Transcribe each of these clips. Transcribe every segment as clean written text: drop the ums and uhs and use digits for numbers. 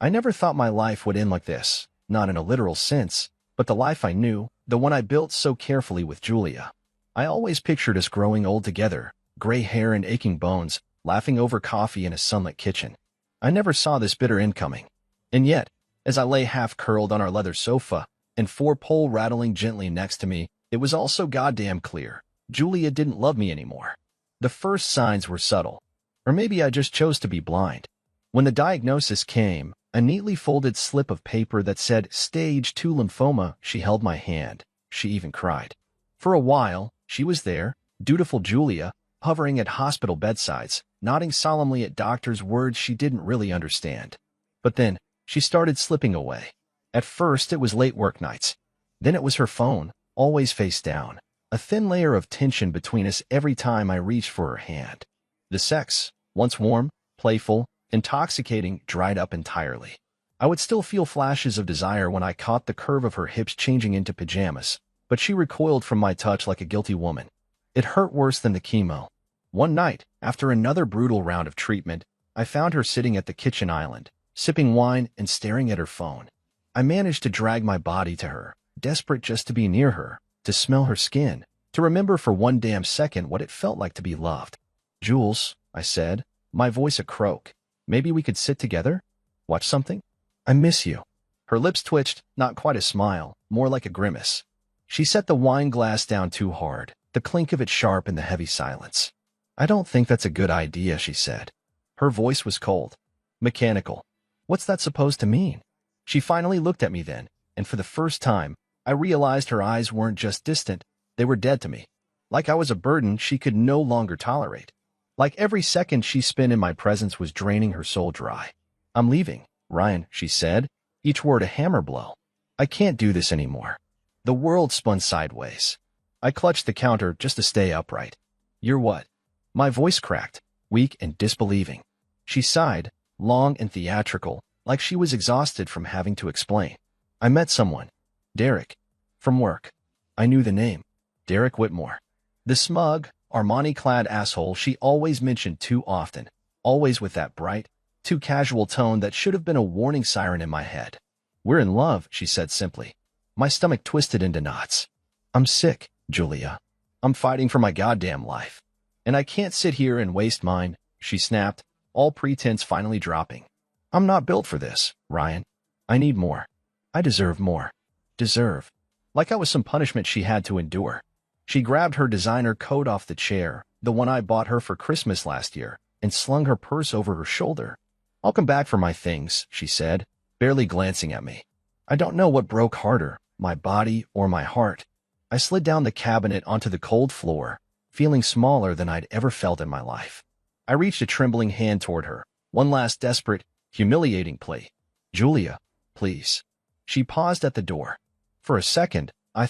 I never thought my life would end like this, not in a literal sense, but the life I knew, the one I built so carefully with Julia. I always pictured us growing old together, gray hair and aching bones, laughing over coffee in a sunlit kitchen. I never saw this bitter end coming. And yet, as I lay half-curled on our leather sofa, and four-pole rattling gently next to me, it was all so goddamn clear. Julia didn't love me anymore. The first signs were subtle. Or maybe I just chose to be blind. When the diagnosis came, a neatly folded slip of paper that said Stage 2 lymphoma, she held my hand. She even cried. For a while, she was there, dutiful Julia, hovering at hospital bedsides, nodding solemnly at doctors' words she didn't really understand. But then, she started slipping away. At first, it was late work nights. Then it was her phone, always face down. A thin layer of tension between us every time I reached for her hand. The sex, once warm, playful, intoxicating, dried up entirely. I would still feel flashes of desire when I caught the curve of her hips changing into pajamas, but she recoiled from my touch like a guilty woman. It hurt worse than the chemo. One night, after another brutal round of treatment, I found her sitting at the kitchen island, sipping wine and staring at her phone. I managed to drag my body to her, desperate just to be near her, to smell her skin, to remember for one damn second what it felt like to be loved. "Jules," I said, my voice a croak, "maybe we could sit together? Watch something? I miss you." Her lips twitched, not quite a smile, more like a grimace. She set the wine glass down too hard, the clink of it sharp in the heavy silence. "I don't think that's a good idea," she said. Her voice was cold, mechanical. "What's that supposed to mean?" She finally looked at me then, and for the first time, I realized her eyes weren't just distant, they were dead to me. Like I was a burden she could no longer tolerate. Like every second she spent in my presence was draining her soul dry. "I'm leaving, Ryan," she said, each word a hammer blow. "I can't do this anymore." The world spun sideways. I clutched the counter just to stay upright. "You're what?" My voice cracked, weak and disbelieving. She sighed, long and theatrical, like she was exhausted from having to explain. "I met someone. Derek. From work." I knew the name. Derek Whitmore. The smug, Armani-clad asshole she always mentioned too often, always with that bright, too casual tone that should have been a warning siren in my head. "We're in love," she said simply. My stomach twisted into knots. "I'm sick, Julia. I'm fighting for my goddamn life. And I can't sit here and waste mine," she snapped, all pretense finally dropping. "I'm not built for this, Ryan. I need more. I deserve more." Deserve. Like I was some punishment she had to endure. She grabbed her designer coat off the chair, the one I bought her for Christmas last year, and slung her purse over her shoulder. "I'll come back for my things," she said, barely glancing at me. I don't know what broke harder, my body or my heart. I slid down the cabinet onto the cold floor, feeling smaller than I'd ever felt in my life. I reached a trembling hand toward her, one last desperate, humiliating plea. "Julia, please." She paused at the door. For a second, I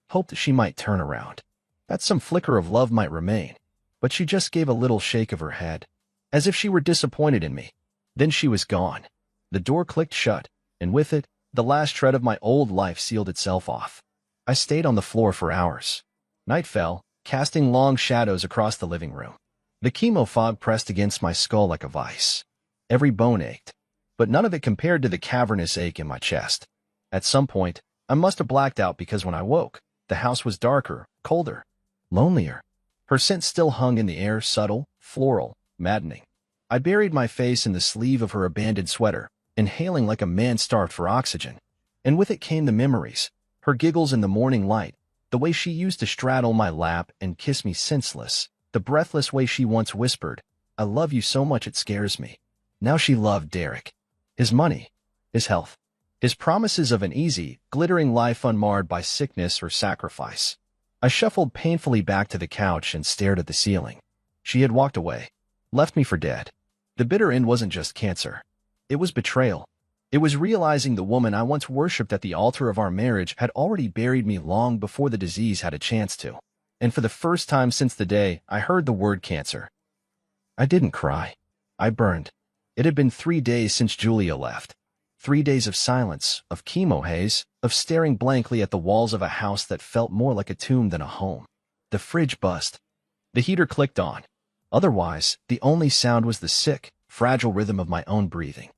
hoped she might turn around. That some flicker of love might remain. But she just gave a little shake of her head, as if she were disappointed in me. Then she was gone. The door clicked shut, and with it, the last shred of my old life sealed itself off. I stayed on the floor for hours. Night fell, casting long shadows across the living room. The chemo fog pressed against my skull like a vice. Every bone ached, but none of it compared to the cavernous ache in my chest. At some point, I must have blacked out because when I woke, the house was darker, colder, lonelier. Her scent still hung in the air, subtle, floral, maddening. I buried my face in the sleeve of her abandoned sweater, inhaling like a man starved for oxygen. And with it came the memories, her giggles in the morning light, the way she used to straddle my lap and kiss me senseless, the breathless way she once whispered, "I love you so much it scares me." Now she loved Derek. His money, his health, his promises of an easy, glittering life unmarred by sickness or sacrifice. I shuffled painfully back to the couch and stared at the ceiling. She had walked away, left me for dead. The bitter end wasn't just cancer. It was betrayal. It was realizing the woman I once worshipped at the altar of our marriage had already buried me long before the disease had a chance to. And for the first time since the day I heard the word cancer, I didn't cry. I burned. It had been 3 days since Julia left. 3 days of silence, of chemo haze, of staring blankly at the walls of a house that felt more like a tomb than a home. The fridge buzzed. The heater clicked on. Otherwise, the only sound was the sick, fragile rhythm of my own breathing.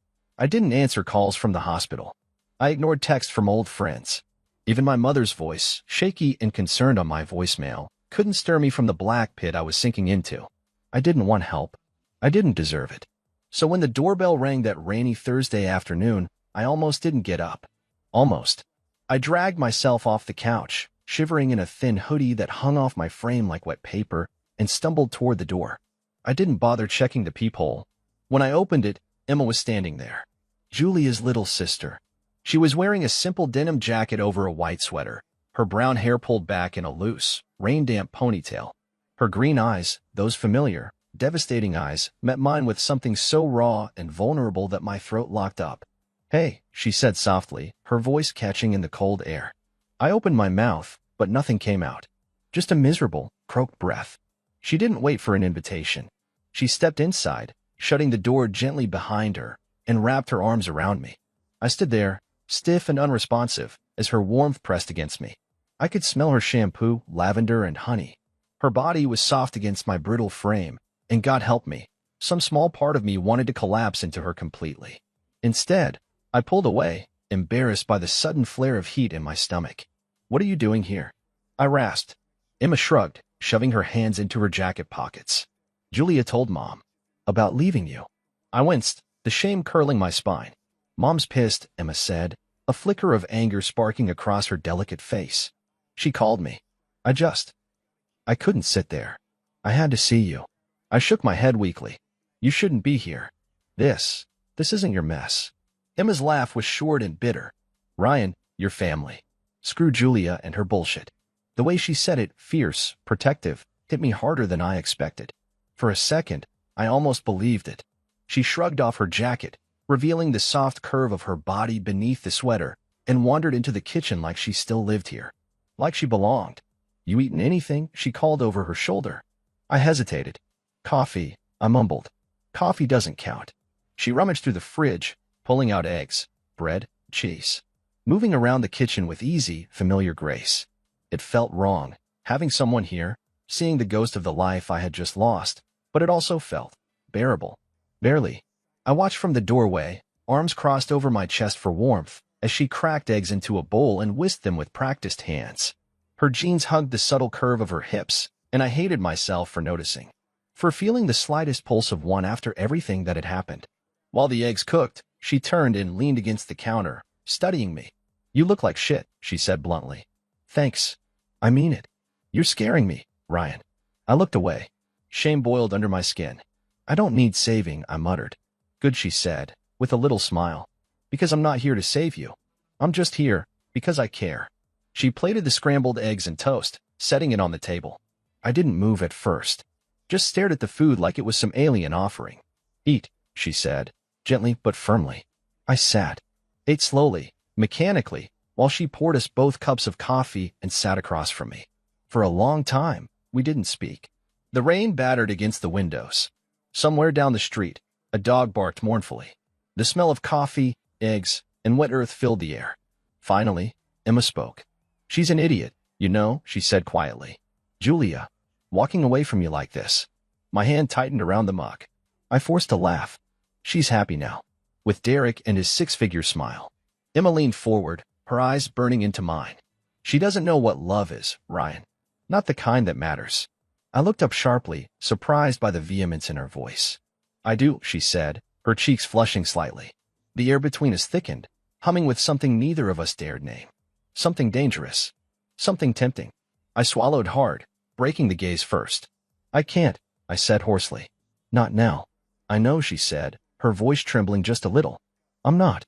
I didn't answer calls from the hospital. I ignored texts from old friends. Even my mother's voice, shaky and concerned on my voicemail, couldn't stir me from the black pit I was sinking into. I didn't want help. I didn't deserve it. So when the doorbell rang that rainy Thursday afternoon, I almost didn't get up. Almost. I dragged myself off the couch, shivering in a thin hoodie that hung off my frame like wet paper, and stumbled toward the door. I didn't bother checking the peephole. When I opened it, Emma was standing there. Julia's little sister. She was wearing a simple denim jacket over a white sweater, her brown hair pulled back in a loose, rain-damp ponytail. Her green eyes, those familiar, devastating eyes, met mine with something so raw and vulnerable that my throat locked up. "Hey," she said softly, her voice catching in the cold air. I opened my mouth, but nothing came out. Just a miserable, croaked breath. She didn't wait for an invitation. She stepped inside, shutting the door gently behind her, and wrapped her arms around me. I stood there, stiff and unresponsive, as her warmth pressed against me. I could smell her shampoo, lavender, and honey. Her body was soft against my brittle frame, and God help me, some small part of me wanted to collapse into her completely. Instead, I pulled away, embarrassed by the sudden flare of heat in my stomach. "What are you doing here?" I rasped. Emma shrugged, shoving her hands into her jacket pockets. "Julia told Mom about leaving you." I winced, the shame curling my spine. "Mom's pissed," Emma said, a flicker of anger sparking across her delicate face. "She called me. I couldn't sit there. I had to see you." I shook my head weakly. "You shouldn't be here. This isn't your mess." Emma's laugh was short and bitter. "Ryan, your family. Screw Julia and her bullshit." The way she said it, fierce, protective, hit me harder than I expected. For a second, I almost believed it. She shrugged off her jacket, revealing the soft curve of her body beneath the sweater, and wandered into the kitchen like she still lived here. Like she belonged. "You eaten anything?" she called over her shoulder. I hesitated. "Coffee," I mumbled. "Coffee doesn't count." She rummaged through the fridge, pulling out eggs, bread, cheese. Moving around the kitchen with easy, familiar grace. It felt wrong, having someone here, seeing the ghost of the life I had just lost, but it also felt bearable. Barely. I watched from the doorway, arms crossed over my chest for warmth, as she cracked eggs into a bowl and whisked them with practiced hands. Her jeans hugged the subtle curve of her hips, and I hated myself for noticing. For feeling the slightest pulse of one after everything that had happened. While the eggs cooked, she turned and leaned against the counter, studying me. "You look like shit," she said bluntly. "Thanks. I mean it. You're scaring me, Ryan." I looked away. Shame boiled under my skin. "I don't need saving," I muttered. "Good," she said, with a little smile. "Because I'm not here to save you. I'm just here because I care." She plated the scrambled eggs and toast, setting it on the table. I didn't move at first. Just stared at the food like it was some alien offering. "Eat," she said, gently but firmly. I sat, ate slowly, mechanically, while she poured us both cups of coffee and sat across from me. For a long time, we didn't speak. The rain battered against the windows. Somewhere down the street, a dog barked mournfully. The smell of coffee, eggs, and wet earth filled the air. Finally, Emma spoke. "She's an idiot, you know," she said quietly. "Julia, walking away from you like this." My hand tightened around the mug. I forced a laugh. "She's happy now. With Derek and his six-figure smile." Emma leaned forward, her eyes burning into mine. "She doesn't know what love is, Ryan. Not the kind that matters." I looked up sharply, surprised by the vehemence in her voice. "I do," she said, her cheeks flushing slightly. The air between us thickened, humming with something neither of us dared name. Something dangerous. Something tempting. I swallowed hard, breaking the gaze first. "I can't," I said hoarsely. "Not now." "I know," she said, her voice trembling just a little. I'm not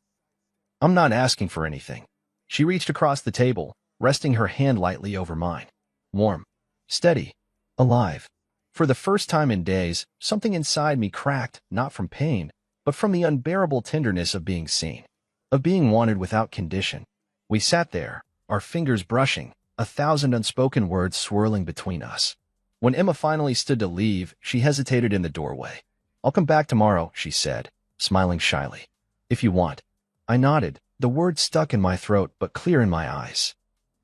asking for anything." She reached across the table, resting her hand lightly over mine. Warm. Steady. Alive. For the first time in days, something inside me cracked, not from pain, but from the unbearable tenderness of being seen. Of being wanted without condition. We sat there, our fingers brushing, 1,000 unspoken words swirling between us. When Emma finally stood to leave, she hesitated in the doorway. "I'll come back tomorrow," she said, smiling shyly. "If you want." I nodded, the words stuck in my throat but clear in my eyes.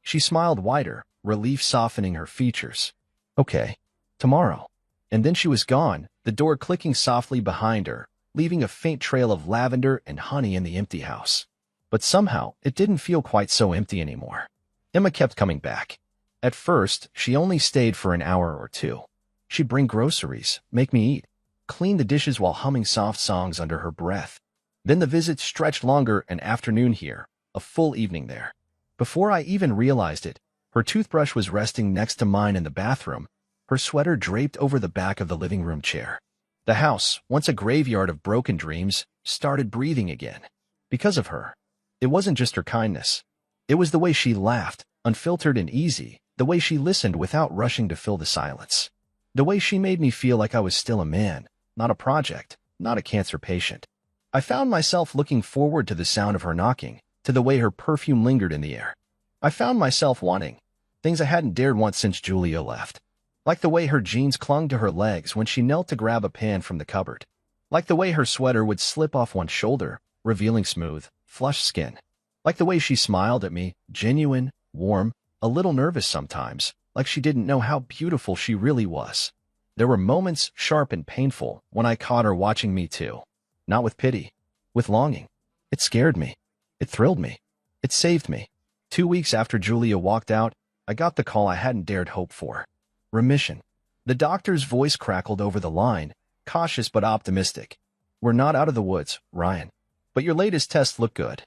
She smiled wider, relief softening her features. "Okay. Tomorrow." And then she was gone, the door clicking softly behind her, leaving a faint trail of lavender and honey in the empty house. But somehow, it didn't feel quite so empty anymore. Emma kept coming back. At first, she only stayed for an hour or two. She'd bring groceries, make me eat, clean the dishes while humming soft songs under her breath. Then the visit stretched longer, an afternoon here, a full evening there. Before I even realized it, her toothbrush was resting next to mine in the bathroom, her sweater draped over the back of the living room chair. The house, once a graveyard of broken dreams, started breathing again. Because of her. It wasn't just her kindness. It was the way she laughed, unfiltered and easy, the way she listened without rushing to fill the silence. The way she made me feel like I was still a man, not a project, not a cancer patient. I found myself looking forward to the sound of her knocking, to the way her perfume lingered in the air. I found myself wanting things I hadn't dared want since Julia left. Like the way her jeans clung to her legs when she knelt to grab a pan from the cupboard. Like the way her sweater would slip off one shoulder, revealing smooth, flushed skin. Like the way she smiled at me, genuine, warm, a little nervous sometimes, like she didn't know how beautiful she really was. There were moments, sharp and painful, when I caught her watching me too. Not with pity, with longing. It scared me. It thrilled me. It saved me. 2 weeks after Julia walked out, I got the call I hadn't dared hope for. Remission. The doctor's voice crackled over the line, cautious but optimistic. We're not out of the woods, Ryan. But your latest tests look good.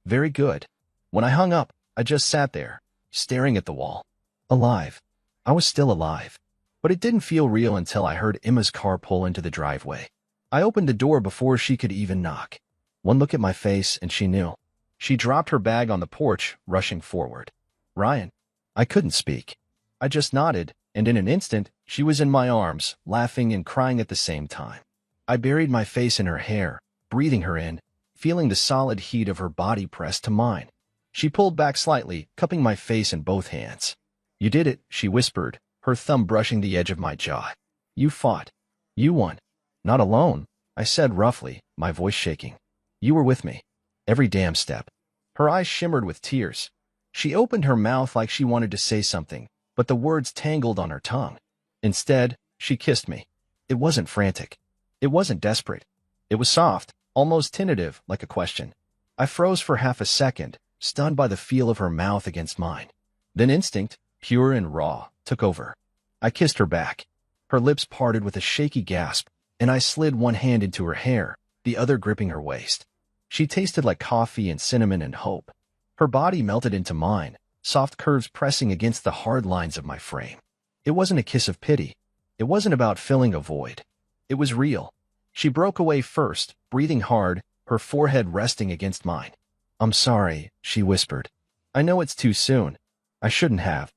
Very good. When I hung up, I just sat there, staring at the wall. Alive. I was still alive. But it didn't feel real until I heard Emma's car pull into the driveway. I opened the door before she could even knock. One look at my face and she knew. She dropped her bag on the porch, rushing forward. Ryan. I couldn't speak. I just nodded, and in an instant, she was in my arms, laughing and crying at the same time. I buried my face in her hair, breathing her in, feeling the solid heat of her body pressed to mine. She pulled back slightly, cupping my face in both hands. You did it, she whispered, her thumb brushing the edge of my jaw. You fought. You won. Not alone, I said roughly, my voice shaking. You were with me. Every damn step. Her eyes shimmered with tears. She opened her mouth like she wanted to say something, but the words tangled on her tongue. Instead, she kissed me. It wasn't frantic. It wasn't desperate. It was soft, almost tentative, like a question. I froze for half a second, stunned by the feel of her mouth against mine. Then instinct, pure and raw, took over. I kissed her back. Her lips parted with a shaky gasp, and I slid one hand into her hair, the other gripping her waist. She tasted like coffee and cinnamon and hope. Her body melted into mine, soft curves pressing against the hard lines of my frame. It wasn't a kiss of pity. It wasn't about filling a void. It was real. She broke away first, breathing hard, her forehead resting against mine. I'm sorry, she whispered. I know it's too soon. I shouldn't have.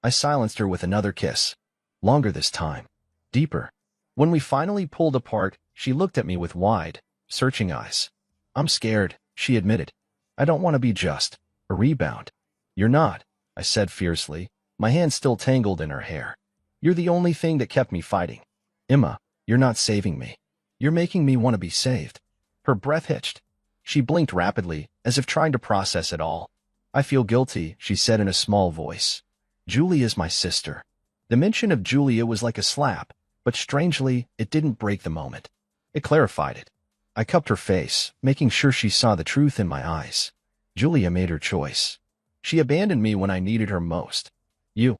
I silenced her with another kiss. Longer this time. Deeper. When we finally pulled apart, she looked at me with wide, searching eyes. I'm scared, she admitted. I don't want to be just a rebound. You're not, I said fiercely, my hand still tangled in her hair. You're the only thing that kept me fighting. Emma, you're not saving me. You're making me want to be saved. Her breath hitched. She blinked rapidly, as if trying to process it all. I feel guilty, she said in a small voice. Julia's my sister. The mention of Julia was like a slap, but strangely, it didn't break the moment. It clarified it. I cupped her face, making sure she saw the truth in my eyes. Julia made her choice. She abandoned me when I needed her most. You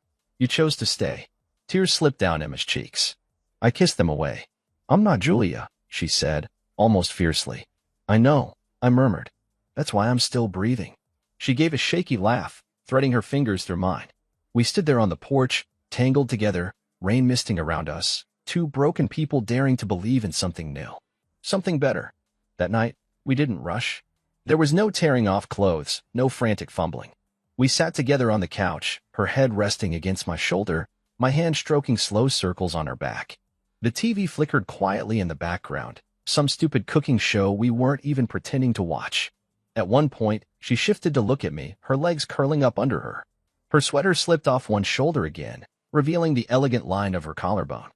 chose to stay. Tears slipped down Emma's cheeks. I kissed them away. I'm not Julia, she said, almost fiercely. I know, I murmured. That's why I'm still breathing. She gave a shaky laugh, threading her fingers through mine. We stood there on the porch, tangled together, rain misting around us, two broken people daring to believe in something new. Something better. That night, we didn't rush. There was no tearing off clothes, no frantic fumbling. We sat together on the couch, her head resting against my shoulder, my hand stroking slow circles on her back. The TV flickered quietly in the background, some stupid cooking show we weren't even pretending to watch. At one point, she shifted to look at me, her legs curling up under her. Her sweater slipped off one shoulder again, revealing the elegant line of her collarbone.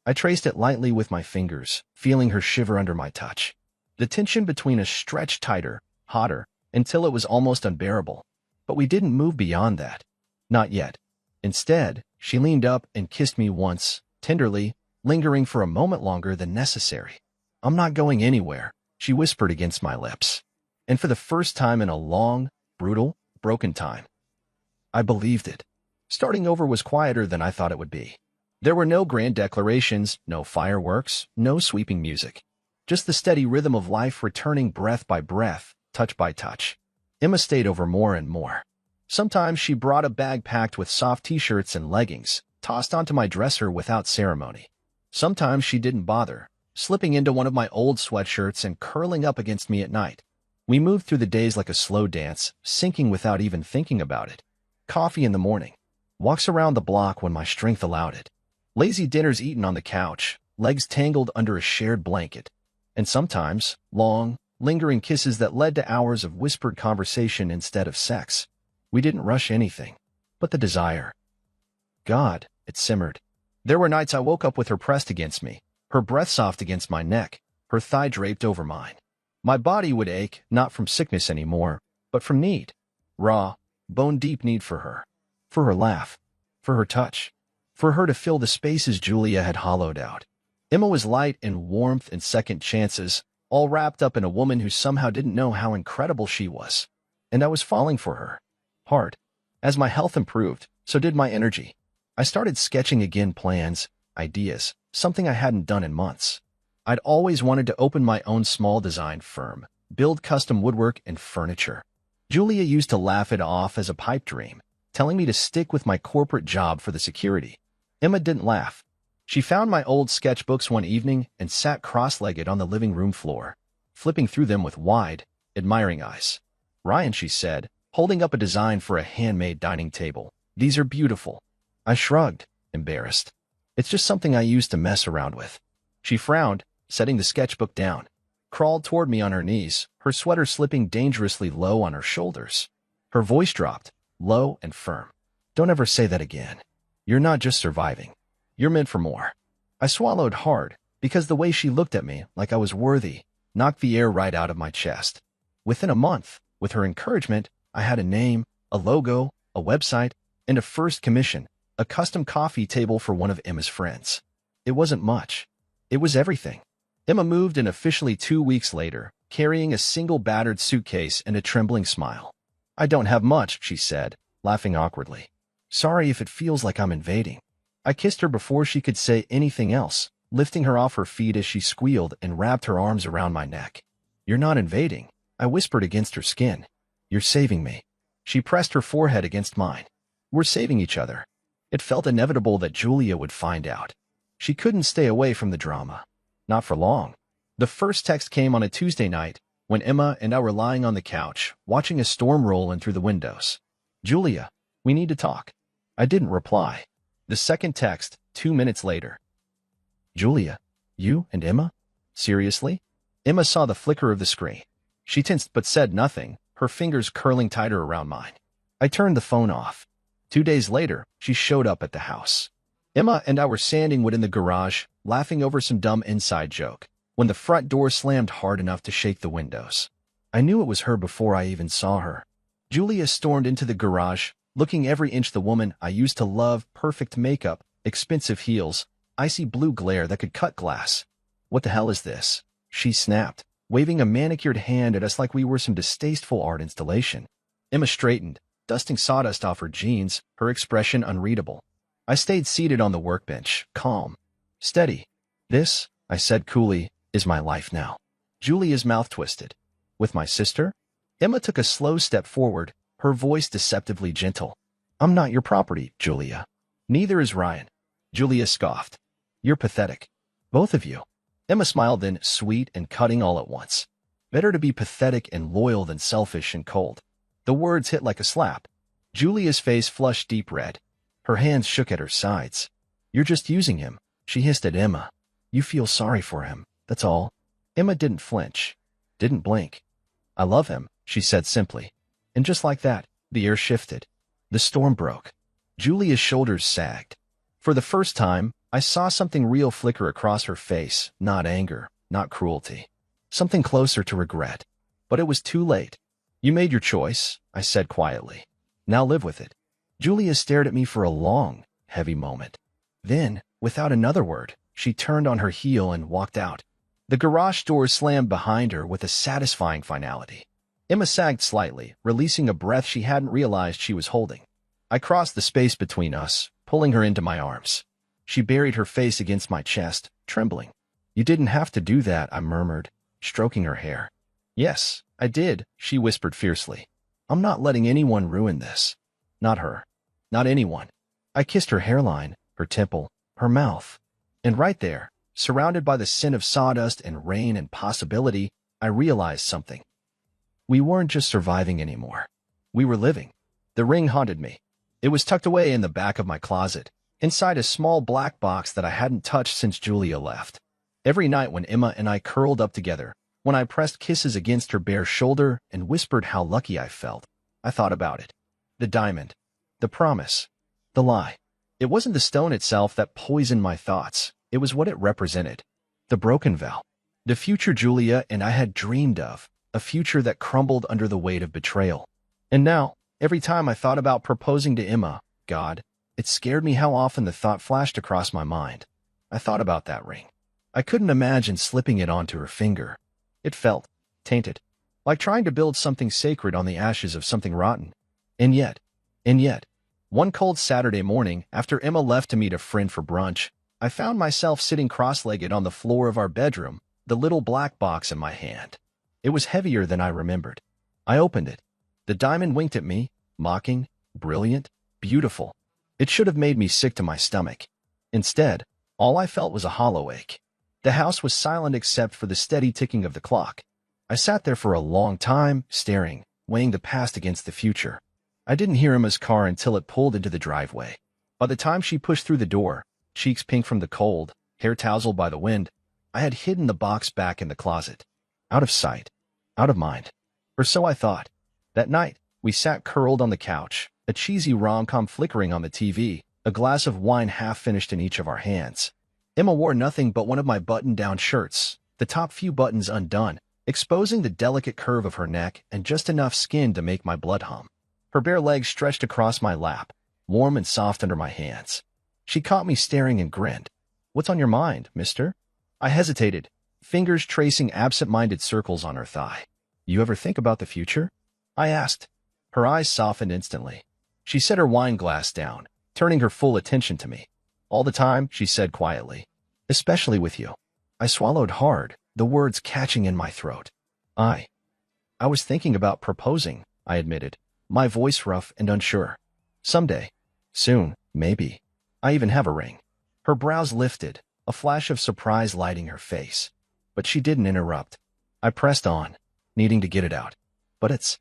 I traced it lightly with my fingers, feeling her shiver under my touch. The tension between us stretched tighter, hotter, until it was almost unbearable. But we didn't move beyond that. Not yet. Instead, she leaned up and kissed me once, tenderly, lingering for a moment longer than necessary. I'm not going anywhere, she whispered against my lips. And for the first time in a long, brutal, broken time, I believed it. Starting over was quieter than I thought it would be. There were no grand declarations, no fireworks, no sweeping music. Just the steady rhythm of life returning breath by breath, touch by touch. Emma stayed over more and more. Sometimes she brought a bag packed with soft t-shirts and leggings, tossed onto my dresser without ceremony. Sometimes she didn't bother, slipping into one of my old sweatshirts and curling up against me at night. We moved through the days like a slow dance, sinking without even thinking about it. Coffee in the morning. Walks around the block when my strength allowed it. Lazy dinners eaten on the couch, legs tangled under a shared blanket. And sometimes, long, lingering kisses that led to hours of whispered conversation instead of sex. We didn't rush anything, but the desire. God, it simmered. There were nights I woke up with her pressed against me, her breath soft against my neck, her thigh draped over mine. My body would ache, not from sickness anymore, but from need. Raw, bone-deep need for her. For her laugh. For her touch. For her to fill the spaces Julia had hollowed out. Emma was light in warmth and second chances, all wrapped up in a woman who somehow didn't know how incredible she was. And I was falling for her. Hard. As my health improved, so did my energy. I started sketching again plans, ideas, something I hadn't done in months. I'd always wanted to open my own small design firm, build custom woodwork and furniture. Julia used to laugh it off as a pipe dream, telling me to stick with my corporate job for the security. Emma didn't laugh. She found my old sketchbooks one evening and sat cross-legged on the living room floor, flipping through them with wide, admiring eyes. Ryan, she said, holding up a design for a handmade dining table. These are beautiful. I shrugged, embarrassed. It's just something I used to mess around with. She frowned, setting the sketchbook down, crawled toward me on her knees, her sweater slipping dangerously low on her shoulders. Her voice dropped, low and firm. Don't ever say that again. You're not just surviving. You're meant for more. I swallowed hard, because the way she looked at me, like I was worthy, knocked the air right out of my chest. Within a month, with her encouragement, I had a name, a logo, a website, and a first commission, a custom coffee table for one of Emma's friends. It wasn't much. It was everything. Emma moved in officially 2 weeks later, carrying a single battered suitcase and a trembling smile. I don't have much, she said, laughing awkwardly. Sorry if it feels like I'm invading. I kissed her before she could say anything else, lifting her off her feet as she squealed and wrapped her arms around my neck. You're not invading, I whispered against her skin. You're saving me. She pressed her forehead against mine. We're saving each other. It felt inevitable that Julia would find out. She couldn't stay away from the drama. Not for long. The first text came on a Tuesday night, when Emma and I were lying on the couch, watching a storm roll in through the windows. Julia, we need to talk. I didn't reply. The second text, 2 minutes later. Julia, you and Emma? Seriously? Emma saw the flicker of the screen. She tensed but said nothing, her fingers curling tighter around mine. I turned the phone off. 2 days later, she showed up at the house. Emma and I were sanding wood in the garage, laughing over some dumb inside joke, when the front door slammed hard enough to shake the windows. I knew it was her before I even saw her. Julia stormed into the garage, looking every inch the woman I used to love, perfect makeup, expensive heels, icy blue glare that could cut glass. What the hell is this? She snapped, waving a manicured hand at us like we were some distasteful art installation. Emma straightened, dusting sawdust off her jeans, her expression unreadable. I stayed seated on the workbench, calm, steady. This, I said coolly, is my life now. Julia's mouth twisted. With my sister? Emma took a slow step forward, her voice deceptively gentle. I'm not your property, Julia. Neither is Ryan. Julia scoffed. You're pathetic. Both of you. Emma smiled then, sweet and cutting all at once. Better to be pathetic and loyal than selfish and cold. The words hit like a slap. Julia's face flushed deep red. Her hands shook at her sides. You're just using him, she hissed at Emma. You feel sorry for him, that's all. Emma didn't flinch, didn't blink. I love him, she said simply. And just like that, the air shifted. The storm broke. Julia's shoulders sagged. For the first time, I saw something real flicker across her face, not anger, not cruelty. Something closer to regret. But it was too late. You made your choice, I said quietly. Now live with it. Julia stared at me for a long, heavy moment. Then, without another word, she turned on her heel and walked out. The garage door slammed behind her with a satisfying finality. Emma sagged slightly, releasing a breath she hadn't realized she was holding. I crossed the space between us, pulling her into my arms. She buried her face against my chest, trembling. "You didn't have to do that," I murmured, stroking her hair. "Yes, I did," she whispered fiercely. "I'm not letting anyone ruin this. Not her. Not anyone." I kissed her hairline, her temple, her mouth. And right there, surrounded by the scent of sawdust and rain and possibility, I realized something. We weren't just surviving anymore. We were living. The ring haunted me. It was tucked away in the back of my closet, inside a small black box that I hadn't touched since Julia left. Every night when Emma and I curled up together, when I pressed kisses against her bare shoulder and whispered how lucky I felt, I thought about it. The diamond. The promise. The lie. It wasn't the stone itself that poisoned my thoughts. It was what it represented. The broken vow. The future Julia and I had dreamed of. A future that crumbled under the weight of betrayal. And now, every time I thought about proposing to Emma, God, it scared me how often the thought flashed across my mind. I thought about that ring. I couldn't imagine slipping it onto her finger. It felt tainted, like trying to build something sacred on the ashes of something rotten. And yet, one cold Saturday morning, after Emma left to meet a friend for brunch, I found myself sitting cross-legged on the floor of our bedroom, the little black box in my hand. It was heavier than I remembered. I opened it. The diamond winked at me, mocking, brilliant, beautiful. It should have made me sick to my stomach. Instead, all I felt was a hollow ache. The house was silent except for the steady ticking of the clock. I sat there for a long time, staring, weighing the past against the future. I didn't hear Emma's car until it pulled into the driveway. By the time she pushed through the door, cheeks pink from the cold, hair tousled by the wind, I had hidden the box back in the closet. Out of sight. Out of mind. Or so I thought. That night, we sat curled on the couch, a cheesy rom-com flickering on the TV, a glass of wine half finished in each of our hands. Emma wore nothing but one of my button-down shirts, the top few buttons undone, exposing the delicate curve of her neck and just enough skin to make my blood hum. Her bare legs stretched across my lap, warm and soft under my hands. She caught me staring and grinned. "What's on your mind, mister?" I hesitated, fingers tracing absent-minded circles on her thigh. "You ever think about the future?" I asked. Her eyes softened instantly. She set her wine glass down, turning her full attention to me. "All the time," she said quietly. "Especially with you." I swallowed hard, the words catching in my throat. I was thinking about proposing," I admitted, my voice rough and unsure. "Someday. Soon, maybe. I even have a ring." Her brows lifted, a flash of surprise lighting her face. But she didn't interrupt. I pressed on, needing to get it out. "But it's—"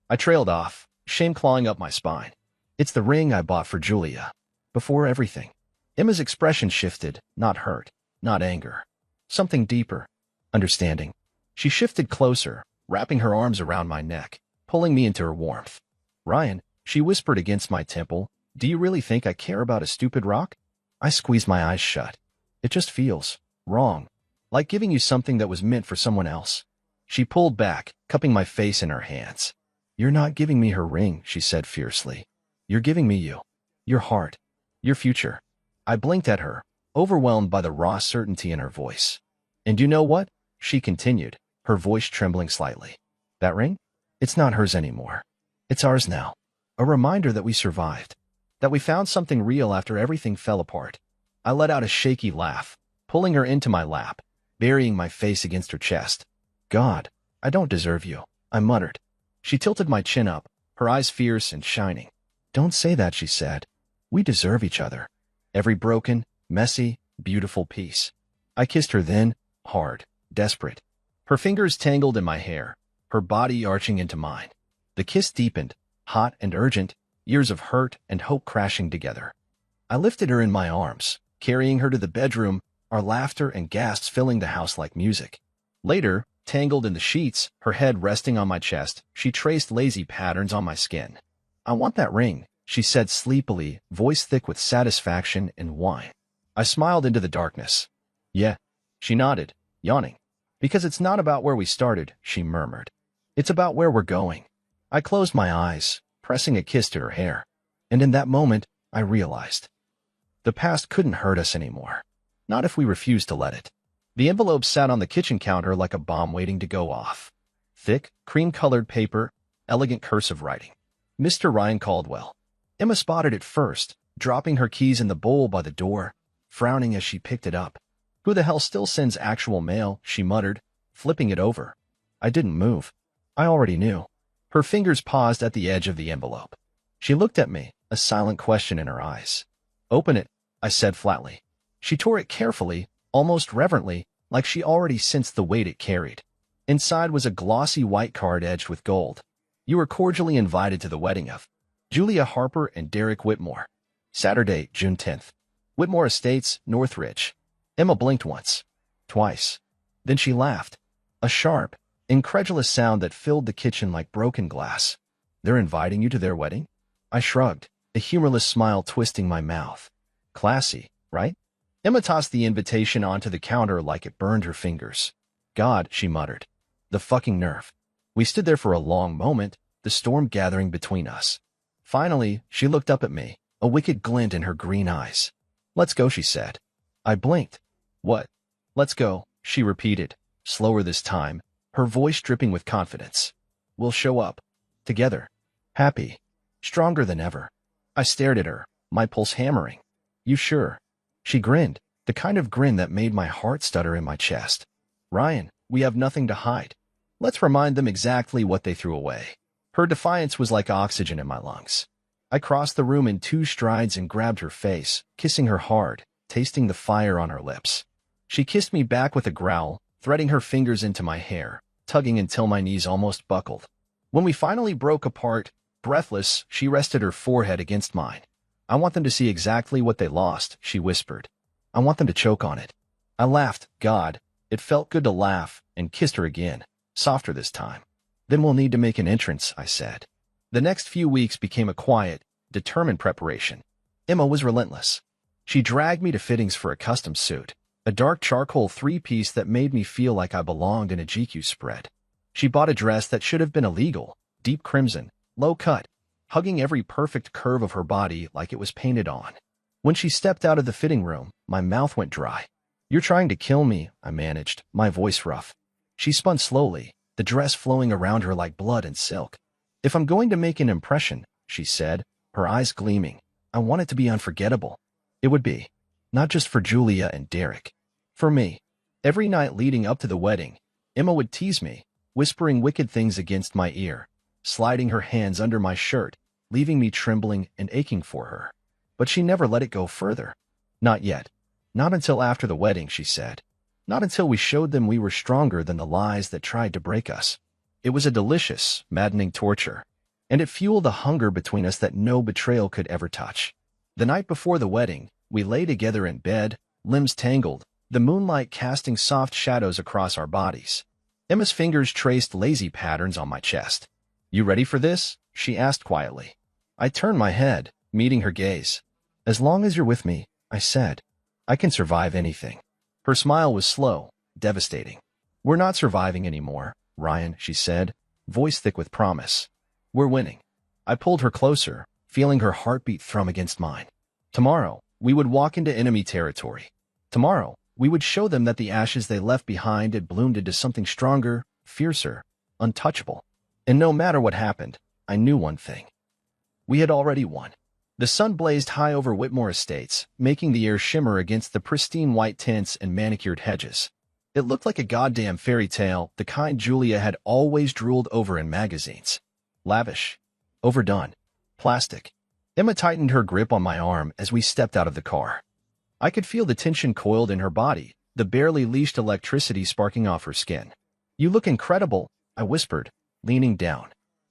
I trailed off, shame clawing up my spine. "It's the ring I bought for Julia. Before everything." Emma's expression shifted, not hurt, not anger. Something deeper. Understanding. She shifted closer, wrapping her arms around my neck, pulling me into her warmth. "Ryan," she whispered against my temple, "do you really think I care about a stupid rock?" I squeezed my eyes shut. "It just feels wrong. Like giving you something that was meant for someone else." She pulled back, cupping my face in her hands. "You're not giving me her ring," she said fiercely. "You're giving me you. Your heart. Your future." I blinked at her, overwhelmed by the raw certainty in her voice. "And you know what?" she continued, her voice trembling slightly. "That ring? It's not hers anymore. It's ours now. A reminder that we survived. That we found something real after everything fell apart." I let out a shaky laugh, pulling her into my lap, burying my face against her chest. "God, I don't deserve you," I muttered. She tilted my chin up, her eyes fierce and shining. "Don't say that," she said. "We deserve each other. Every broken, messy, beautiful piece." I kissed her then, hard, desperate. Her fingers tangled in my hair, her body arching into mine. The kiss deepened, hot and urgent, years of hurt and hope crashing together. I lifted her in my arms, carrying her to the bedroom, our laughter and gasps filling the house like music. Later, tangled in the sheets, her head resting on my chest, she traced lazy patterns on my skin. "I want that ring," she said sleepily, voice thick with satisfaction and wine. I smiled into the darkness. "Yeah." She nodded, yawning. "Because it's not about where we started," she murmured. "It's about where we're going." I closed my eyes, pressing a kiss to her hair. And in that moment, I realized. The past couldn't hurt us anymore. Not if we refused to let it. The envelope sat on the kitchen counter like a bomb waiting to go off. Thick, cream-colored paper, elegant cursive writing. Mr. Ryan Caldwell. Emma spotted it first, dropping her keys in the bowl by the door, frowning as she picked it up. Who the hell still sends actual mail, she muttered, flipping it over. I didn't move. I already knew. Her fingers paused at the edge of the envelope. She looked at me, a silent question in her eyes. Open it, I said flatly. She tore it carefully, almost reverently, like she already sensed the weight it carried. Inside was a glossy white card edged with gold. You were cordially invited to the wedding of Julia Harper and Derek Whitmore. Saturday, June 10th. Whitmore Estates, Northridge. Emma blinked once. Twice. Then she laughed. A sharp, incredulous sound that filled the kitchen like broken glass. They're inviting you to their wedding? I shrugged, a humorless smile twisting my mouth. Classy, right? Emma tossed the invitation onto the counter like it burned her fingers. God, she muttered. The fucking nerve. We stood there for a long moment, the storm gathering between us. Finally, she looked up at me, a wicked glint in her green eyes. Let's go, she said. I blinked. What? Let's go, she repeated, slower this time, her voice dripping with confidence. We'll show up. Together. Happy. Stronger than ever. I stared at her, my pulse hammering. You sure? She grinned, the kind of grin that made my heart stutter in my chest. Ryan, we have nothing to hide. Let's remind them exactly what they threw away. Her defiance was like oxygen in my lungs. I crossed the room in 2 strides and grabbed her face, kissing her hard, tasting the fire on her lips. She kissed me back with a growl, threading her fingers into my hair, tugging until my knees almost buckled. When we finally broke apart, breathless, she rested her forehead against mine. I want them to see exactly what they lost, she whispered. I want them to choke on it. I laughed, God. It felt good to laugh, and kissed her again, softer this time. Then we'll need to make an entrance, I said. The next few weeks became a quiet, determined preparation. Emma was relentless. She dragged me to fittings for a custom suit, a dark charcoal 3-piece that made me feel like I belonged in a GQ spread. She bought a dress that should have been illegal, deep crimson, low cut, hugging every perfect curve of her body like it was painted on. When she stepped out of the fitting room, my mouth went dry. You're trying to kill me, I managed, my voice rough. She spun slowly, the dress flowing around her like blood and silk. If I'm going to make an impression, she said, her eyes gleaming, I want it to be unforgettable. It would be. Not just for Julia and Derek. For me. Every night leading up to the wedding, Emma would tease me, whispering wicked things against my ear, sliding her hands under my shirt, leaving me trembling and aching for her. But she never let it go further. Not yet. Not until after the wedding, she said. Not until we showed them we were stronger than the lies that tried to break us. It was a delicious, maddening torture, and it fueled a hunger between us that no betrayal could ever touch. The night before the wedding, we lay together in bed, limbs tangled, the moonlight casting soft shadows across our bodies. Emma's fingers traced lazy patterns on my chest. You ready for this? She asked quietly. I turned my head, meeting her gaze. As long as you're with me, I said. I can survive anything. Her smile was slow, devastating. We're not surviving anymore, Ryan, she said, voice thick with promise. We're winning. I pulled her closer, feeling her heartbeat thrum against mine. Tomorrow, we would walk into enemy territory. Tomorrow, we would show them that the ashes they left behind had bloomed into something stronger, fiercer, untouchable. And no matter what happened, I knew one thing. We had already won. The sun blazed high over Whitmore Estates, making the air shimmer against the pristine white tents and manicured hedges. It looked like a goddamn fairy tale, the kind Julia had always drooled over in magazines. Lavish. Overdone. Plastic. Emma tightened her grip on my arm as we stepped out of the car. I could feel the tension coiled in her body, the barely leashed electricity sparking off her skin. You look incredible, I whispered, leaning down.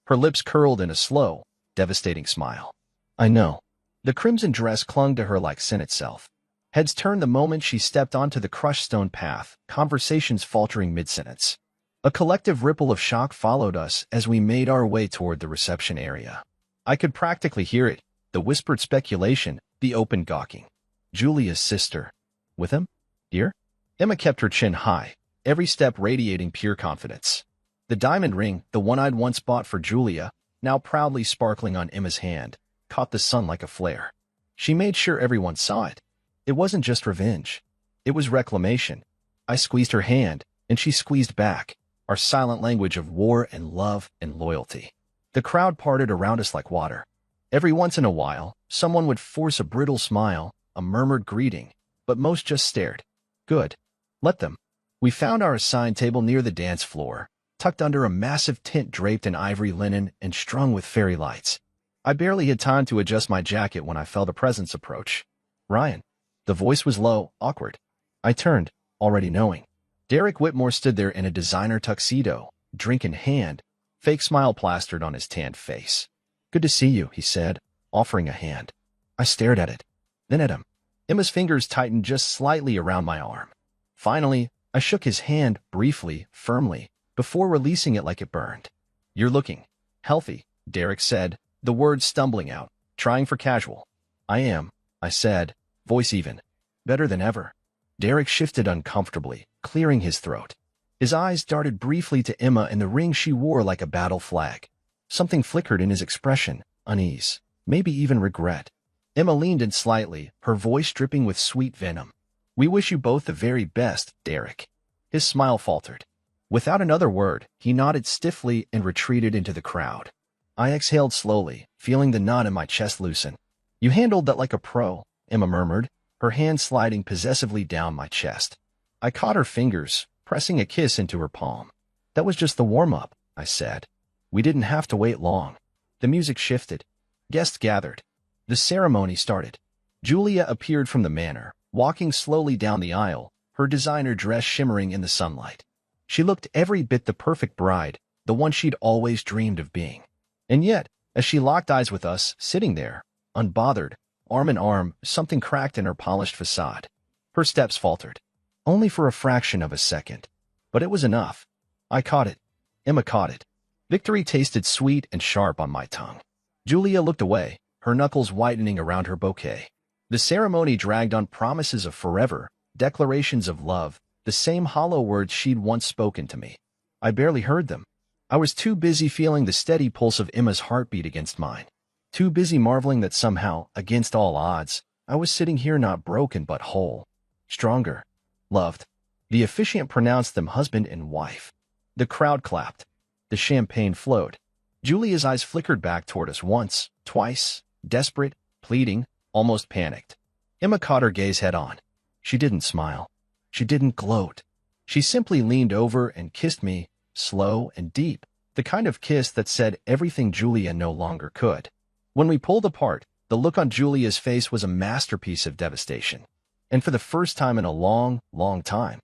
Her lips curled in a slow, devastating smile. I know. The crimson dress clung to her like sin itself. Heads turned the moment she stepped onto the crushed stone path, conversations faltering mid-sentence. A collective ripple of shock followed us as we made our way toward the reception area. I could practically hear it, the whispered speculation, the open gawking. Julia's sister. With him? Dear? Emma kept her chin high, every step radiating pure confidence. The diamond ring, the one I'd once bought for Julia, now proudly sparkling on Emma's hand, caught the sun like a flare. She made sure everyone saw it. It wasn't just revenge. It was reclamation. I squeezed her hand, and she squeezed back, our silent language of war and love and loyalty. The crowd parted around us like water. Every once in a while, someone would force a brittle smile, a murmured greeting, but most just stared. Good. Let them. We found our assigned table near the dance floor, tucked under a massive tent draped in ivory linen and strung with fairy lights. I barely had time to adjust my jacket when I felt a presence approach. Ryan. The voice was low, awkward. I turned, already knowing. Derek Whitmore stood there in a designer tuxedo, drink in hand, fake smile plastered on his tanned face. Good to see you, he said, offering a hand. I stared at it, then at him. Emma's fingers tightened just slightly around my arm. Finally, I shook his hand briefly, firmly, before releasing it like it burned. You're looking healthy, Derek said, the words stumbling out, trying for casual. I am, I said, voice even. Better than ever. Derek shifted uncomfortably, clearing his throat. His eyes darted briefly to Emma and the ring she wore like a battle flag. Something flickered in his expression, unease, maybe even regret. Emma leaned in slightly, her voice dripping with sweet venom. We wish you both the very best, Derek. His smile faltered. Without another word, he nodded stiffly and retreated into the crowd. I exhaled slowly, feeling the knot in my chest loosen. You handled that like a pro, Emma murmured, her hand sliding possessively down my chest. I caught her fingers, pressing a kiss into her palm. That was just the warm-up, I said. We didn't have to wait long. The music shifted. Guests gathered. The ceremony started. Julia appeared from the manor, walking slowly down the aisle, her designer dress shimmering in the sunlight. She looked every bit the perfect bride, the one she'd always dreamed of being. And yet, as she locked eyes with us, sitting there, unbothered, arm in arm, something cracked in her polished façade. Her steps faltered. Only for a fraction of a second. But it was enough. I caught it. Emma caught it. Victory tasted sweet and sharp on my tongue. Julia looked away, her knuckles whitening around her bouquet. The ceremony dragged on promises of forever, declarations of love, the same hollow words she'd once spoken to me. I barely heard them. I was too busy feeling the steady pulse of Emma's heartbeat against mine. Too busy marveling that somehow, against all odds, I was sitting here not broken but whole. Stronger. Loved. The officiant pronounced them husband and wife. The crowd clapped. The champagne flowed. Julia's eyes flickered back toward us once, twice, desperate, pleading, almost panicked. Emma caught her gaze head-on. She didn't smile. She didn't gloat. She simply leaned over and kissed me, slow and deep, the kind of kiss that said everything Julia no longer could. When we pulled apart, the look on Julia's face was a masterpiece of devastation. And for the first time in a long, long time,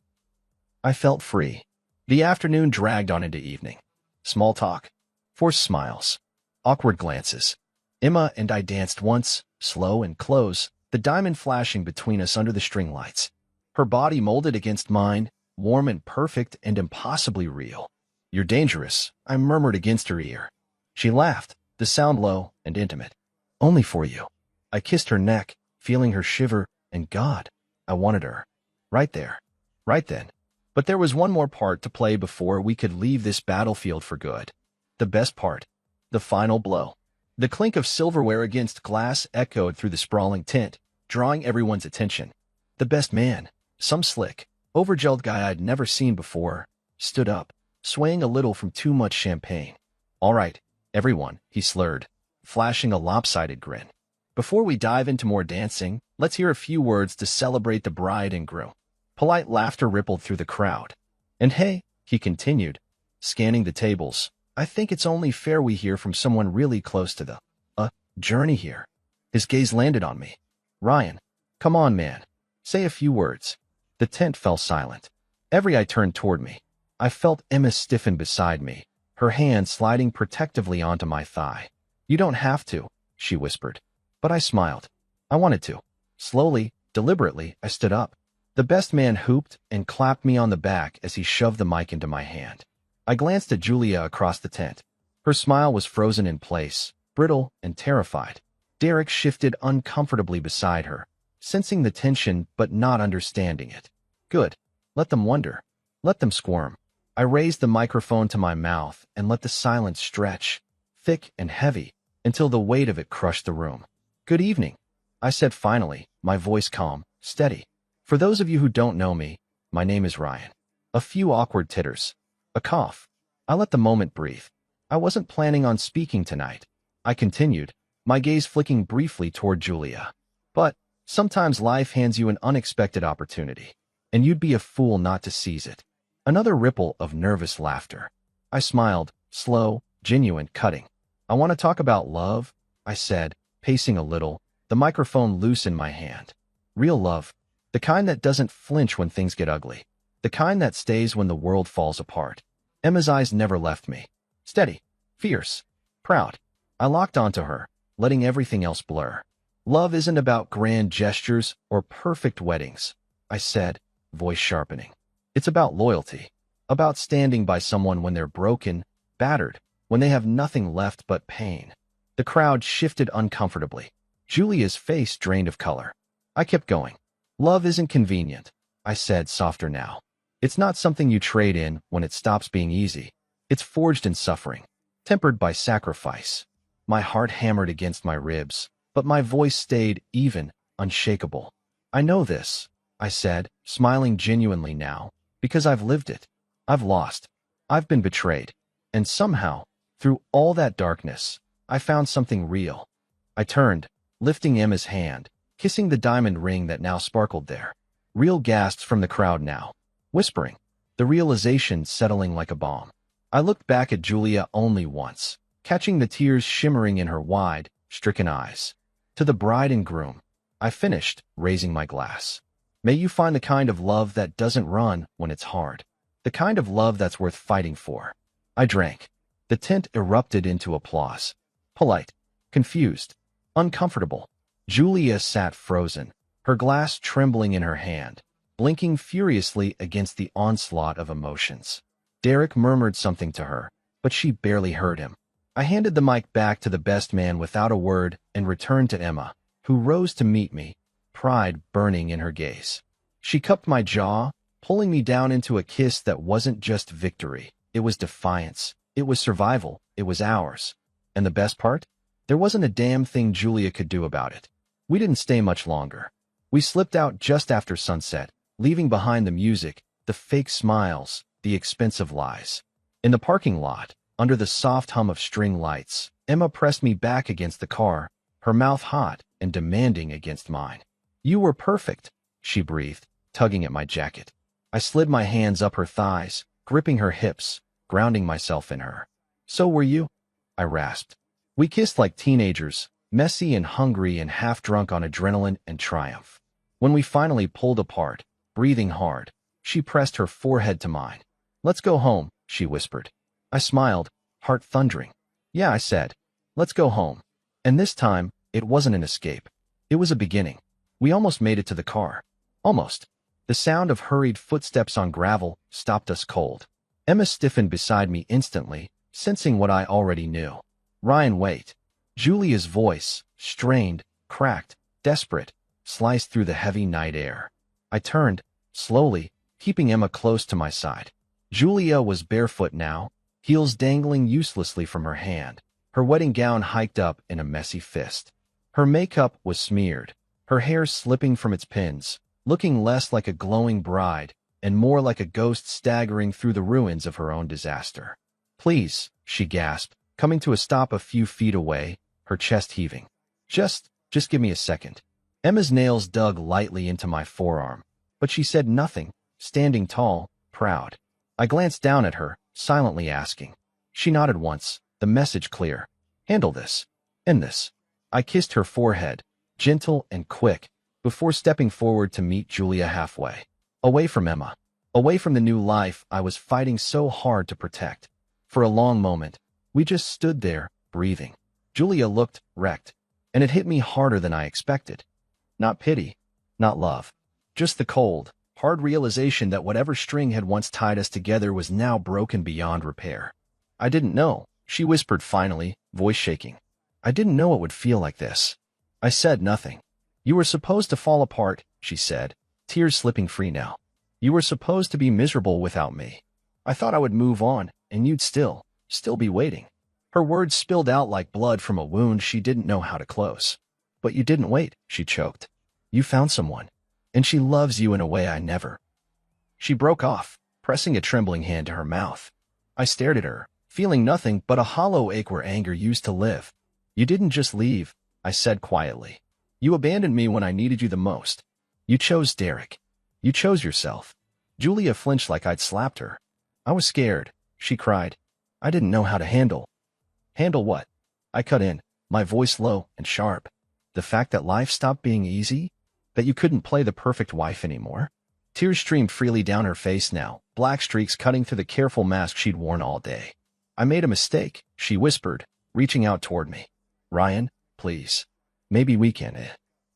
I felt free. The afternoon dragged on into evening. Small talk, forced smiles, awkward glances. Emma and I danced once, slow and close, the diamond flashing between us under the string lights. Her body molded against mine, warm and perfect and impossibly real. You're dangerous, I murmured against her ear. She laughed, the sound low and intimate. Only for you. I kissed her neck, feeling her shiver, and God, I wanted her. Right there. Right then. But there was one more part to play before we could leave this battlefield for good. The best part. The final blow. The clink of silverware against glass echoed through the sprawling tent, drawing everyone's attention. The best man, some slick, overgelled guy I'd never seen before, stood up, swaying a little from too much champagne. All right, everyone, he slurred, flashing a lopsided grin. Before we dive into more dancing, let's hear a few words to celebrate the bride and groom. Polite laughter rippled through the crowd. And hey, he continued, scanning the tables, I think it's only fair we hear from someone really close to the journey here. His gaze landed on me. Ryan, come on, man. Say a few words. The tent fell silent. Every eye turned toward me. I felt Emma stiffen beside me, her hand sliding protectively onto my thigh. You don't have to, she whispered. But I smiled. I wanted to. Slowly, deliberately, I stood up. The best man hooped and clapped me on the back as he shoved the mic into my hand. I glanced at Julia across the tent. Her smile was frozen in place, brittle and terrified. Derek shifted uncomfortably beside her, sensing the tension but not understanding it. Good. Let them wonder. Let them squirm. I raised the microphone to my mouth and let the silence stretch, thick and heavy, until the weight of it crushed the room. Good evening, I said finally, my voice calm, steady. For those of you who don't know me, My name is Ryan. A few awkward titters. A cough. I let the moment breathe. I wasn't planning on speaking tonight. I continued, my gaze flicking briefly toward Julia. But sometimes life hands you an unexpected opportunity, and you'd be a fool not to seize it. Another ripple of nervous laughter. I smiled, slow, genuine, cutting. I want to talk about love, I said, pacing a little, the microphone loose in my hand. Real love. The kind that doesn't flinch when things get ugly. The kind that stays when the world falls apart. Emma's eyes never left me. Steady, fierce, proud. I locked onto her, letting everything else blur. Love isn't about grand gestures or perfect weddings, I said, voice sharpening. It's about loyalty. About standing by someone when they're broken, battered, when they have nothing left but pain. The crowd shifted uncomfortably. Julia's face drained of color. I kept going. Love isn't convenient, I said, softer now. It's not something you trade in when it stops being easy. It's forged in suffering, tempered by sacrifice. My heart hammered against my ribs, but my voice stayed even, unshakable. I know this, I said, smiling genuinely now, because I've lived it. I've lost. I've been betrayed. And somehow, through all that darkness, I found something real. I turned, lifting Emma's hand, kissing the diamond ring that now sparkled there. Real gasps from the crowd now. Whispering. The realization settling like a bomb. I looked back at Julia only once, catching the tears shimmering in her wide, stricken eyes. To the bride and groom, I finished, raising my glass. May you find the kind of love that doesn't run when it's hard. The kind of love that's worth fighting for. I drank. The tent erupted into applause. Polite, confused, uncomfortable. Julia sat frozen, her glass trembling in her hand, blinking furiously against the onslaught of emotions. Derek murmured something to her, but she barely heard him. I handed the mic back to the best man without a word and returned to Emma, who rose to meet me, pride burning in her gaze. She cupped my jaw, pulling me down into a kiss that wasn't just victory. It was defiance. It was survival. It was ours. And the best part? There wasn't a damn thing Julia could do about it. We didn't stay much longer. We slipped out just after sunset, leaving behind the music, the fake smiles, the expensive lies. In the parking lot, under the soft hum of string lights, Emma pressed me back against the car, her mouth hot and demanding against mine. You were perfect, she breathed, tugging at my jacket. I slid my hands up her thighs, gripping her hips, grounding myself in her. So were you? I rasped. We kissed like teenagers, messy and hungry and half-drunk on adrenaline and triumph. When we finally pulled apart, breathing hard, she pressed her forehead to mine. Let's go home, she whispered. I smiled, heart thundering. Yeah, I said. Let's go home. And this time, it wasn't an escape. It was a beginning. We almost made it to the car. Almost. The sound of hurried footsteps on gravel stopped us cold. Emma stiffened beside me instantly, sensing what I already knew. Ryan, wait. Julia's voice, strained, cracked, desperate, sliced through the heavy night air. I turned, slowly, keeping Emma close to my side. Julia was barefoot now, heels dangling uselessly from her hand, her wedding gown hiked up in a messy fist. Her makeup was smeared, her hair slipping from its pins, looking less like a glowing bride and more like a ghost staggering through the ruins of her own disaster. Please, she gasped, coming to a stop a few feet away, her chest heaving. Just give me a second. Emma's nails dug lightly into my forearm, but she said nothing, standing tall, proud. I glanced down at her, silently asking. She nodded once, the message clear. Handle this. End this. I kissed her forehead, gentle and quick, before stepping forward to meet Julia halfway. Away from Emma. Away from the new life I was fighting so hard to protect. For a long moment, we just stood there, breathing. Julia looked wrecked, and it hit me harder than I expected. Not pity, not love. Just the cold, hard realization that whatever string had once tied us together was now broken beyond repair. I didn't know, she whispered finally, voice shaking. I didn't know it would feel like this. I said nothing. You were supposed to fall apart, she said, tears slipping free now. You were supposed to be miserable without me. I thought I would move on, and you'd still be waiting. Her words spilled out like blood from a wound she didn't know how to close. But you didn't wait, she choked. You found someone, and she loves you in a way I never. She broke off, pressing a trembling hand to her mouth. I stared at her, feeling nothing but a hollow ache where anger used to live. You didn't just leave, I said quietly. You abandoned me when I needed you the most. You chose Derek. You chose yourself. Julia flinched like I'd slapped her. I was scared, she cried. I didn't know how to handle. Handle what? I cut in, my voice low and sharp. The fact that life stopped being easy? That you couldn't play the perfect wife anymore? Tears streamed freely down her face now, black streaks cutting through the careful mask she'd worn all day. I made a mistake, she whispered, reaching out toward me. Ryan, please. Maybe we can.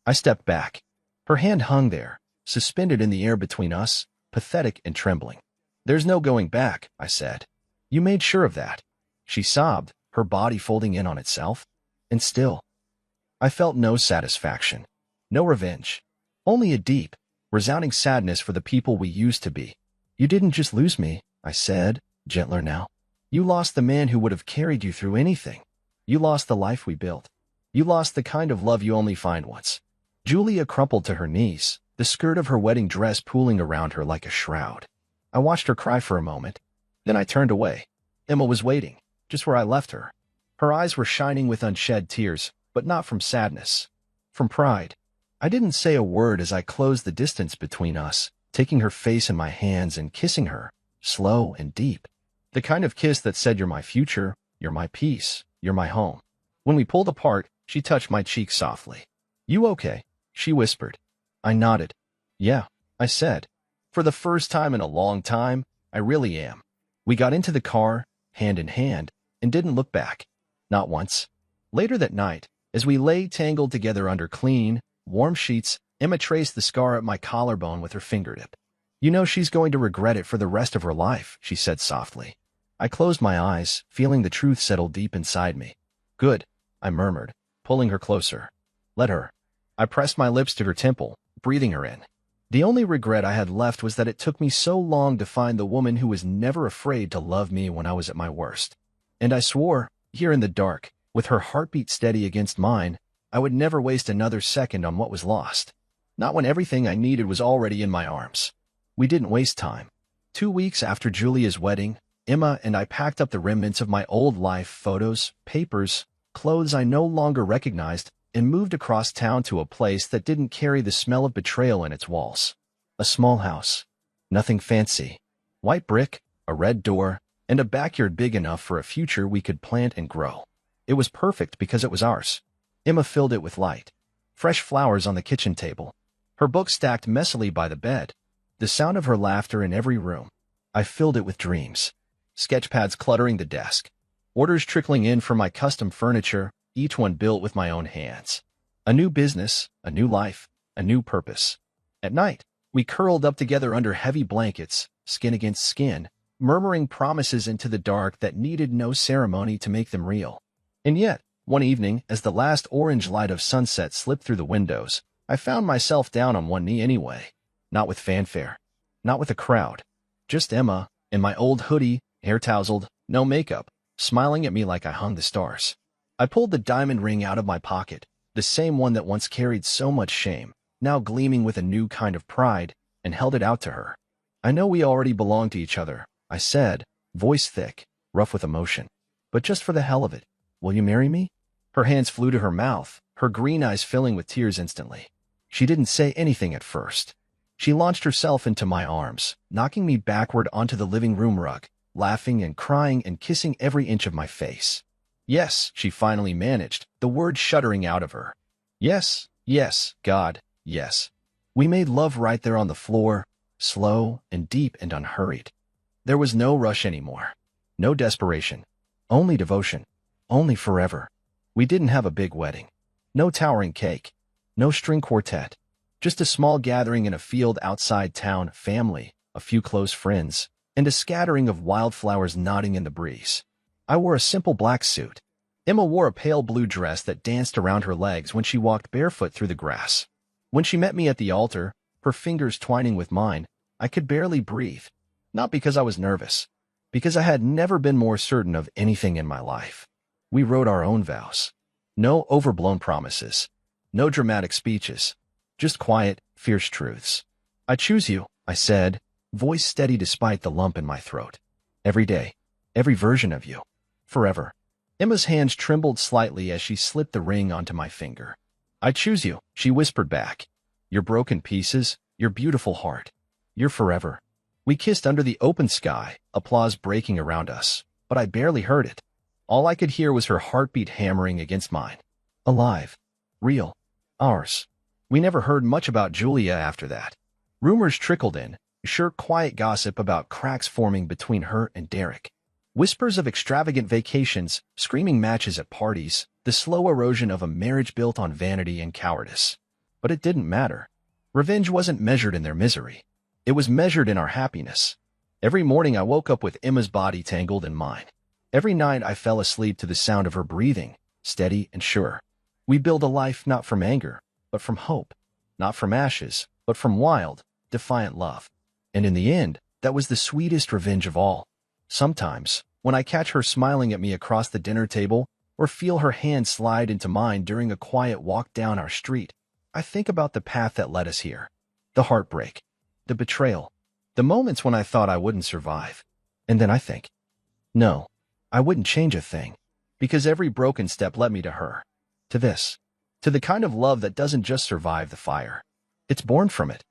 I stepped back. Her hand hung there, suspended in the air between us, pathetic and trembling. There's no going back, I said. You made sure of that. She sobbed, her body folding in on itself. And still, I felt no satisfaction, no revenge, only a deep, resounding sadness for the people we used to be. You didn't just lose me, I said, gentler now. You lost the man who would have carried you through anything. You lost the life we built. You lost the kind of love you only find once. Julia crumpled to her knees, the skirt of her wedding dress pooling around her like a shroud. I watched her cry for a moment. Then I turned away. Emma was waiting, just where I left her. Her eyes were shining with unshed tears, but not from sadness. From pride. I didn't say a word as I closed the distance between us, taking her face in my hands and kissing her, slow and deep. The kind of kiss that said, you're my future, you're my peace, you're my home. When we pulled apart, she touched my cheek softly. You okay? She whispered. I nodded. Yeah, I said. For the first time in a long time, I really am. We got into the car, hand in hand, and didn't look back. Not once. Later that night, as we lay tangled together under clean, warm sheets, Emma traced the scar at my collarbone with her fingertip. You know she's going to regret it for the rest of her life, she said softly. I closed my eyes, feeling the truth settle deep inside me. Good, I murmured, pulling her closer. Let her. I pressed my lips to her temple, breathing her in. The only regret I had left was that it took me so long to find the woman who was never afraid to love me when I was at my worst. And I swore, here in the dark, with her heartbeat steady against mine, I would never waste another second on what was lost. Not when everything I needed was already in my arms. We didn't waste time. 2 weeks after Julia's wedding, Emma and I packed up the remnants of my old life, photos, papers, clothes I no longer recognized, and moved across town to a place that didn't carry the smell of betrayal in its walls. A small house. Nothing fancy. White brick, a red door, and a backyard big enough for a future we could plant and grow. It was perfect because it was ours. Emma filled it with light. Fresh flowers on the kitchen table. Her books stacked messily by the bed. The sound of her laughter in every room. I filled it with dreams. Sketchpads cluttering the desk. Orders trickling in for my custom furniture, each one built with my own hands. A new business, a new life, a new purpose. At night, we curled up together under heavy blankets, skin against skin, murmuring promises into the dark that needed no ceremony to make them real. And yet, one evening, as the last orange light of sunset slipped through the windows, I found myself down on one knee anyway. Not with fanfare. Not with a crowd. Just Emma, in my old hoodie, hair tousled, no makeup, smiling at me like I hung the stars. I pulled the diamond ring out of my pocket, the same one that once carried so much shame, now gleaming with a new kind of pride, and held it out to her. I know we already belong to each other, I said, voice thick, rough with emotion. But just for the hell of it, will you marry me? Her hands flew to her mouth, her green eyes filling with tears instantly. She didn't say anything at first. She launched herself into my arms, knocking me backward onto the living room rug, laughing and crying and kissing every inch of my face. Yes, she finally managed, the word shuddering out of her. Yes, yes, God, yes. We made love right there on the floor, slow and deep and unhurried. There was no rush anymore. No desperation. Only devotion. Only forever. We didn't have a big wedding. No towering cake. No string quartet. Just a small gathering in a field outside town, family, a few close friends, and a scattering of wildflowers nodding in the breeze. I wore a simple black suit. Emma wore a pale blue dress that danced around her legs when she walked barefoot through the grass. When she met me at the altar, her fingers twining with mine, I could barely breathe. Not because I was nervous, because I had never been more certain of anything in my life. We wrote our own vows. No overblown promises. No dramatic speeches. Just quiet, fierce truths. I choose you, I said, voice steady despite the lump in my throat. Every day, every version of you, forever. Emma's hands trembled slightly as she slipped the ring onto my finger. I choose you, she whispered back. Your broken pieces, your beautiful heart. You're forever. We kissed under the open sky, applause breaking around us, but I barely heard it. All I could hear was her heartbeat hammering against mine. Alive. Real. Ours. We never heard much about Julia after that. Rumors trickled in, sure quiet gossip about cracks forming between her and Derek. Whispers of extravagant vacations, screaming matches at parties, the slow erosion of a marriage built on vanity and cowardice. But it didn't matter. Revenge wasn't measured in their misery. It was measured in our happiness. Every morning I woke up with Emma's body tangled in mine. Every night I fell asleep to the sound of her breathing, steady and sure. We build a life not from anger, but from hope. Not from ashes, but from wild, defiant love. And in the end, that was the sweetest revenge of all. Sometimes, when I catch her smiling at me across the dinner table, or feel her hand slide into mine during a quiet walk down our street, I think about the path that led us here. The heartbreak. The betrayal. The moments when I thought I wouldn't survive. And then I think, no, I wouldn't change a thing. Because every broken step led me to her. To this. To the kind of love that doesn't just survive the fire. It's born from it.